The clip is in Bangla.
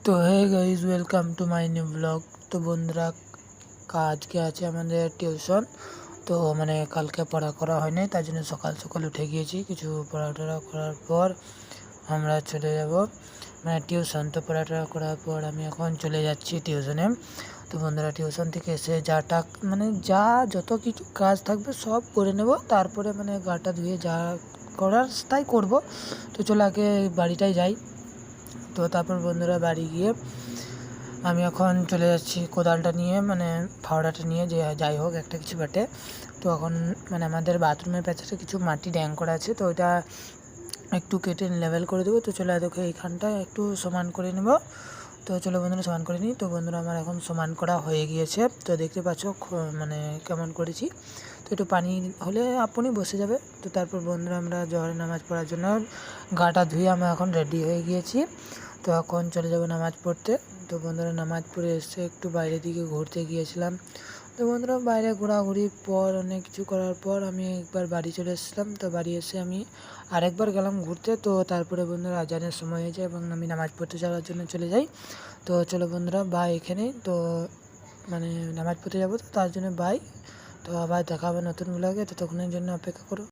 তো hey guys, welcome to my new blog. তো বন্ধুরা, আজকে আছে আমাদের টিউশন। তো কালকে পড়া করা হয়নি, তাই জন্য সকাল সকাল উঠে গিয়েছি। কিছু পড়াটরা করার পর আমরা চলে যাব টিউশন। তো পড়াটরা করার পর আমি এখন চলে যাচ্ছি টিউশনে। তো বন্ধুরা, টিউশন থেকে এসে যা যত কিছু কাজ থাকবে সব করে নেব, তারপরে গাটা ধুয়ে যা করার তাই করব। তো চলো আগে বাড়িটাই যাই। তো তারপর বন্ধুরা, বাড়ি গিয়ে আমি এখন চলে যাচ্ছি কোদালটা নিয়ে, ফাওড়াটা নিয়ে, যে যাই হোক একটা কিছু বাটে। তো এখন আমাদের বাথরুমের পেছনে কিছু মাটি ড্যাং করা আছে, তো ওইটা একটু কেটে লেভেল করে দেবো। তো চলে দেখো এইখানটা একটু সমান করে নেব। তো চলো বন্ধুরা, সমান করে নিই। তো বন্ধুরা, আমার এখন সমান করা হয়ে গিয়েছে। তো দেখতে পাচ্ছ কেমন করেছি। তো একটু পানি হলে আপনি বসে যাবে। তো তারপর বন্ধুরা, আমরা জহরের নামাজ পড়ার জন্য গাটা ধুয়ে আমরা এখন রেডি হয়ে গিয়েছি। তো এখন চলে যাব নামাজ পড়তে। তো বন্ধুরা, নামাজ পড়ে এসে একটু বাইরের দিকে ঘুরতে গিয়েছিলাম। তো বন্ধুরা, বাইরে ঘোরাঘুরির পর অনেক কিছু করার পর আমি একবার বাড়ি চলে এসেছিলাম। তো বাড়ি এসে আমি আরেকবার গেলাম ঘুরতে। তো তারপরে বন্ধুরা, আজানের সময় হয়ে যায় এবং আমি নামাজ পড়তে যাওয়ার জন্য চলে যাই। তো চলো বন্ধুরা, বাই। এখানেই তো নামাজ পড়তে যাবো, তো তার জন্য বাই। তো আবার দেখা হবে নতুন ব্লগে, ততক্ষণের জন্য অপেক্ষা করো।